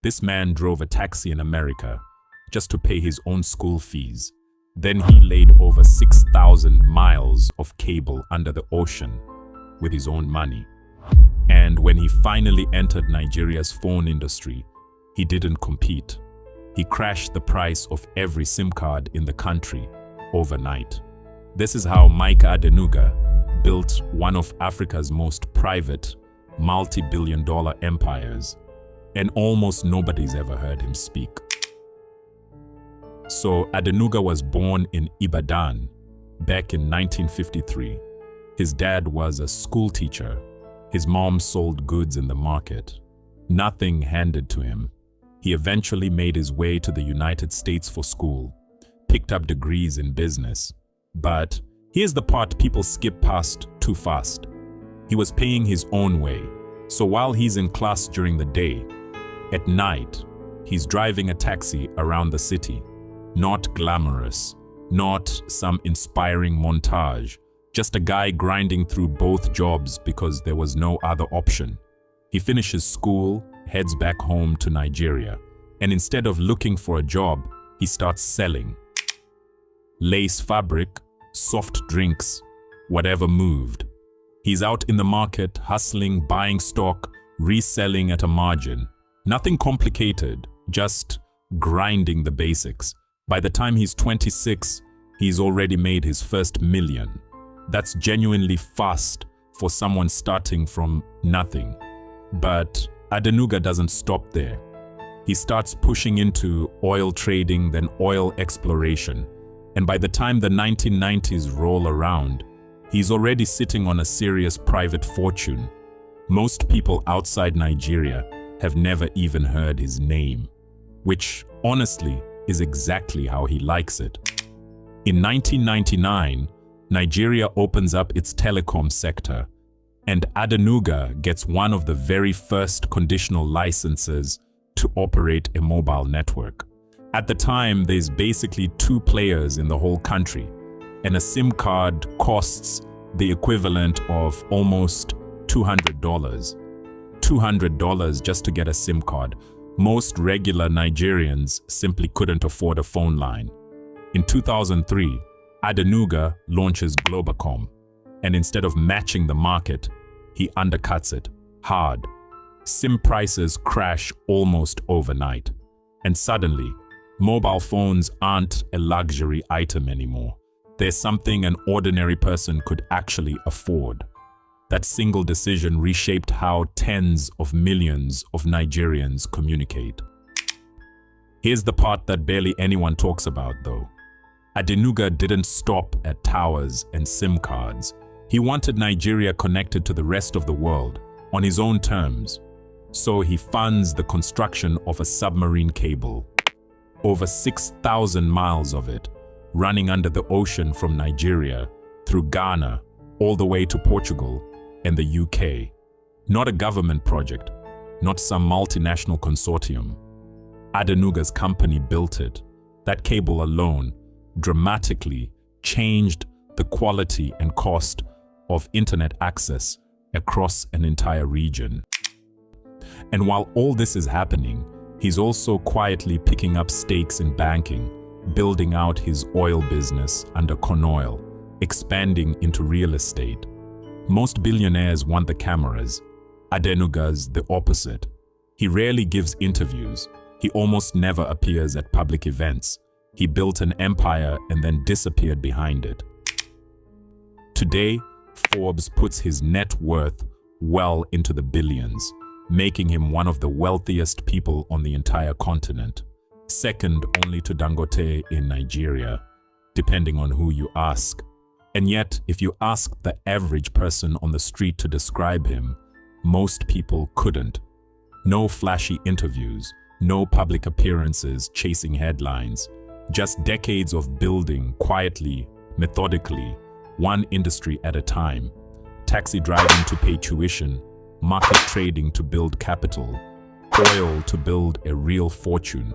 This man drove a taxi in America just to pay his own school fees. Then he laid over 6,000 miles of cable under the ocean with his own money. And when he finally entered Nigeria's phone industry, he didn't compete. He crashed the price of every SIM card in the country overnight. This is how Mike Adenuga built one of Africa's most private, multi-billion-dollar empires, and almost nobody's ever heard him speak. So Adenuga was born in Ibadan back in 1953. His dad was a school teacher. His mom sold goods in the market. Nothing handed to him. He eventually made his way to the United States for school, picked up degrees in business. But here's the part people skip past too fast. He was paying his own way. So while he's in class during the day, at night, he's driving a taxi around the city. Not glamorous, not some inspiring montage, just a guy grinding through both jobs because there was no other option. He finishes school, heads back home to Nigeria, and instead of looking for a job, he starts selling. Lace fabric, soft drinks, whatever moved. He's out in the market, hustling, buying stock, reselling at a margin. Nothing complicated, just grinding the basics. By the time he's 26, he's already made his first million. That's genuinely fast for someone starting from nothing. But Adenuga doesn't stop there. He starts pushing into oil trading, then oil exploration. And by the time the 1990s roll around, he's already sitting on a serious private fortune. Most people outside Nigeria have never even heard his name, which honestly is exactly how he likes it. In 1999, Nigeria opens up its telecom sector, and Adenuga gets one of the very first conditional licenses to operate a mobile network. At the time, there's basically 2 players in the whole country, and a SIM card costs the equivalent of almost $200. $200 just to get a SIM card. Most regular Nigerians simply couldn't afford a phone line. In 2003, Adenuga launches Globacom, and instead of matching the market, he undercuts it hard. SIM prices crash almost overnight, and suddenly, mobile phones aren't a luxury item anymore. They're something an ordinary person could actually afford. That single decision reshaped how tens of millions of Nigerians communicate. Here's the part that barely anyone talks about, though. Adenuga didn't stop at towers and SIM cards. He wanted Nigeria connected to the rest of the world on his own terms. So he funds the construction of a submarine cable. Over 6,000 miles of it, running under the ocean from Nigeria, through Ghana, all the way to Portugal and the UK. Not a government project, not some multinational consortium. Adenuga's company built it. That cable alone dramatically changed the quality and cost of internet access across an entire region. And while all this is happening, he's also quietly picking up stakes in banking, building out his oil business under Conoil, expanding into real estate. Most billionaires want the cameras. Adenuga's the opposite. He rarely gives interviews. He almost never appears at public events. He built an empire and then disappeared behind it. Today, Forbes puts his net worth well into the billions, making him one of the wealthiest people on the entire continent, second only to Dangote in Nigeria, depending on who you ask. And yet, if you ask the average person on the street to describe him, most people couldn't. No flashy interviews, no public appearances chasing headlines, just decades of building quietly, methodically, one industry at a time. Taxi driving to pay tuition, market trading to build capital, oil to build a real fortune,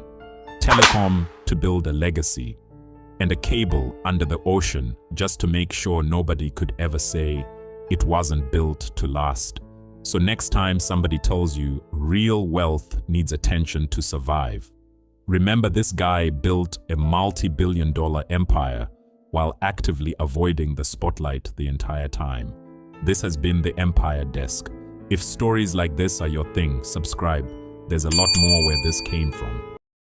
telecom to build a legacy, and a cable under the ocean just to make sure nobody could ever say it wasn't built to last. So next time somebody tells you real wealth needs attention to survive, remember this guy built a multi-billion-dollar empire while actively avoiding the spotlight the entire time. This has been the Empire Desk. If stories like this are your thing, subscribe. There's a lot more where this came from.